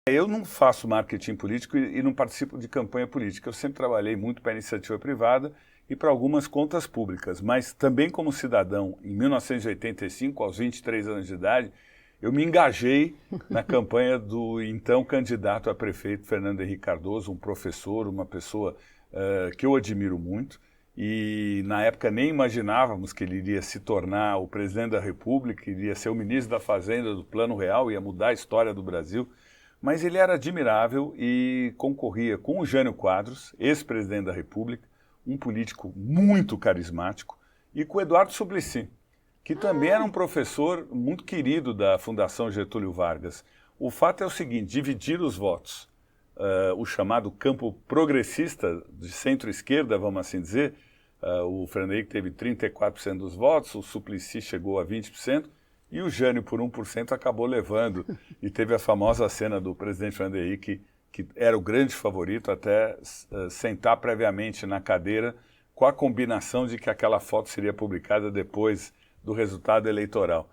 Eu não faço marketing político e não participo de campanha política. Eu sempre trabalhei muito para a iniciativa privada e para algumas contas públicas, mas também como cidadão, em 1985, aos 23 anos de idade, eu me engajei na campanha do então candidato a prefeito Fernando Henrique Cardoso, um professor, uma pessoa que eu admiro muito, e na época nem imaginávamos que ele iria se tornar o presidente da República, iria ser o ministro da Fazenda do Plano Real, ia mudar a história do Brasil. Mas ele era admirável e concorria com o Jânio Quadros, ex-presidente da República, um político muito carismático, e com o Eduardo Suplicy, que também era um professor muito querido da Fundação Getúlio Vargas. O fato é o seguinte, dividir os votos, o chamado campo progressista, de centro-esquerda, vamos assim dizer, o Fernando Henrique teve 34% dos votos, o Suplicy chegou a 20%, e o Jânio, por 1%, acabou levando. E teve a famosa cena do presidente Fernando Henrique, que era o grande favorito, até sentar previamente na cadeira, com a combinação de que aquela foto seria publicada depois do resultado eleitoral.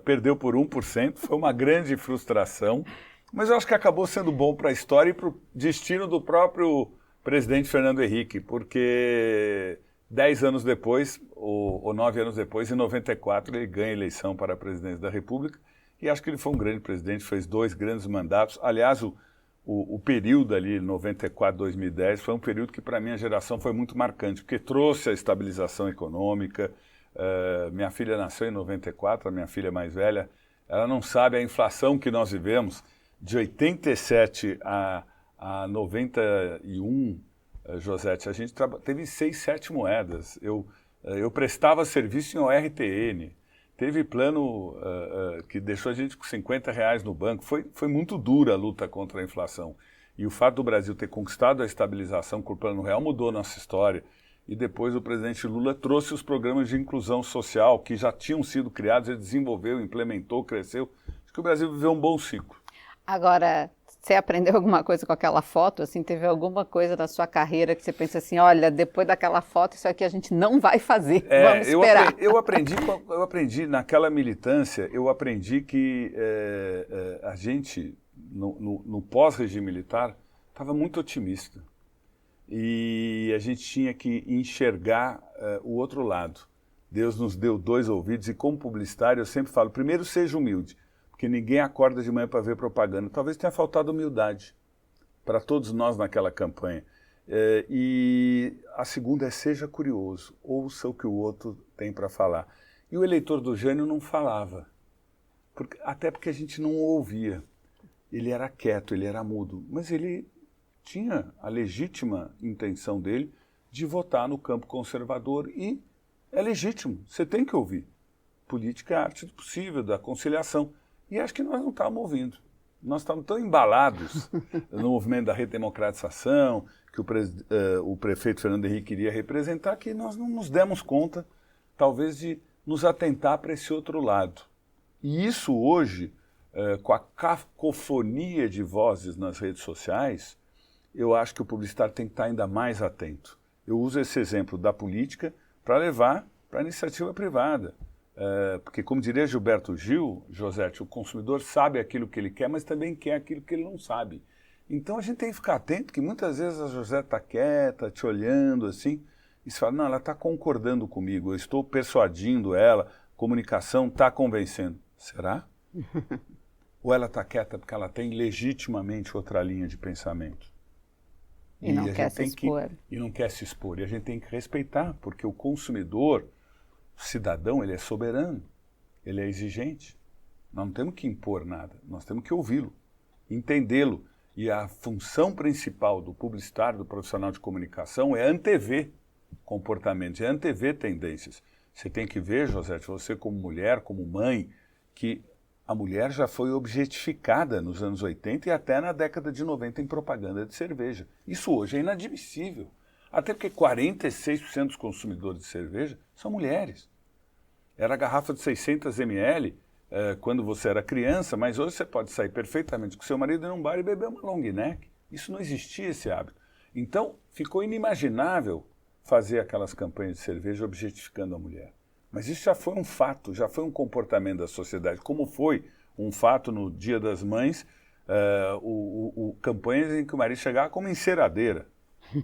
Perdeu por 1%, foi uma grande frustração, mas eu acho que acabou sendo bom para a história e para o destino do próprio presidente Fernando Henrique, porque 10 anos depois, ou 9 anos depois, em 94, ele ganha a eleição para a presidência da República e acho que ele foi um grande presidente, fez 2 grandes mandatos. Aliás, o período ali, 94, 2010, foi um período que para a minha geração foi muito marcante, porque trouxe a estabilização econômica. Minha filha nasceu em 94, a minha filha mais velha, ela não sabe a inflação que nós vivemos de 87 a 91, Josete, a gente teve 6, 7 moedas. Eu prestava serviço em ORTN. Teve plano que deixou a gente com R$ 50 no banco. Foi muito dura a luta contra a inflação. E o fato do Brasil ter conquistado a estabilização com o Plano Real mudou nossa história. E depois o presidente Lula trouxe os programas de inclusão social que já tinham sido criados, ele desenvolveu, implementou, cresceu. Acho que o Brasil viveu um bom ciclo. Agora, você aprendeu alguma coisa com aquela foto? Assim, teve alguma coisa na sua carreira que você pensa assim, olha, depois daquela foto, isso aqui a gente não vai fazer, vamos esperar. Eu aprendi naquela militância, eu aprendi que a gente, no pós-regime militar, estava muito otimista. E a gente tinha que enxergar o outro lado. Deus nos deu 2 ouvidos e como publicitário eu sempre falo, primeiro seja humilde. Porque ninguém acorda de manhã para ver propaganda. Talvez tenha faltado humildade para todos nós naquela campanha. E a segunda é seja curioso, ouça o que o outro tem para falar. E o eleitor do Jânio não falava, até porque a gente não o ouvia. Ele era quieto, ele era mudo, mas ele tinha a legítima intenção dele de votar no campo conservador e é legítimo, você tem que ouvir. Política é a arte do possível, da conciliação. E acho que nós não estávamos ouvindo. Nós estávamos tão embalados no movimento da redemocratização, que o prefeito Fernando Henrique queria representar, que nós não nos demos conta, talvez, de nos atentar para esse outro lado. E isso hoje, com a cacofonia de vozes nas redes sociais, eu acho que o publicitário tem que estar ainda mais atento. Eu uso esse exemplo da política para levar para a iniciativa privada. Porque, como diria Gilberto Gil, Josete, o consumidor sabe aquilo que ele quer, mas também quer aquilo que ele não sabe. Então a gente tem que ficar atento, que muitas vezes a Josete está quieta, te olhando assim, e você fala, não, ela está concordando comigo, eu estou persuadindo ela, comunicação está convencendo. Será? Ou ela está quieta porque ela tem legitimamente outra linha de pensamento? E não quer se expor. E não quer se expor. E a gente tem que respeitar, porque o consumidor, o cidadão, ele é soberano, ele é exigente. Nós não temos que impor nada, nós temos que ouvi-lo, entendê-lo. E a função principal do publicitário, do profissional de comunicação, é antever comportamentos, é antever tendências. Você tem que ver, Josete, você como mulher, como mãe, que a mulher já foi objetificada nos anos 80 e até na década de 90 em propaganda de cerveja. Isso hoje é inadmissível. Até porque 46% dos consumidores de cerveja são mulheres. Era a garrafa de 600 ml quando você era criança, mas hoje você pode sair perfeitamente com seu marido num bar e beber uma long neck. Isso não existia, esse hábito. Então, ficou inimaginável fazer aquelas campanhas de cerveja objetificando a mulher. Mas isso já foi um fato, já foi um comportamento da sociedade, como foi um fato no Dia das Mães, campanhas em que o marido chegava como enceradeira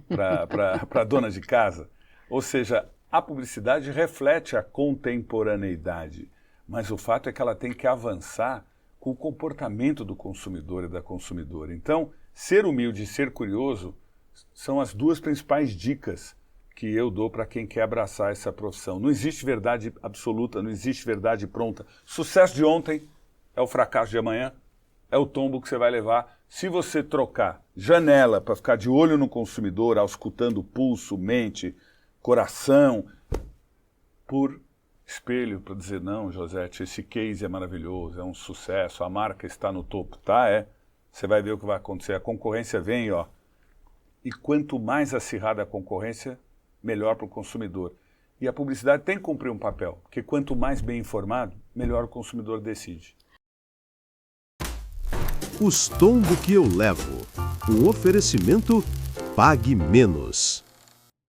para dona de casa. Ou seja, a publicidade reflete a contemporaneidade, mas o fato é que ela tem que avançar com o comportamento do consumidor e da consumidora. Então, ser humilde e ser curioso são as duas principais dicas que eu dou para quem quer abraçar essa profissão. Não existe verdade absoluta, não existe verdade pronta. Sucesso de ontem é o fracasso de amanhã, é o tombo que você vai levar. Se você trocar janela para ficar de olho no consumidor, auscultando pulso, mente, coração, por espelho, para dizer, não, Josete, esse case é maravilhoso, é um sucesso, a marca está no topo, tá? Você vai ver o que vai acontecer. A concorrência vem, ó. E quanto mais acirrada a concorrência, melhor para o consumidor. E a publicidade tem que cumprir um papel, porque quanto mais bem informado, melhor o consumidor decide. Os tombos que eu levo. Um oferecimento Pague Menos.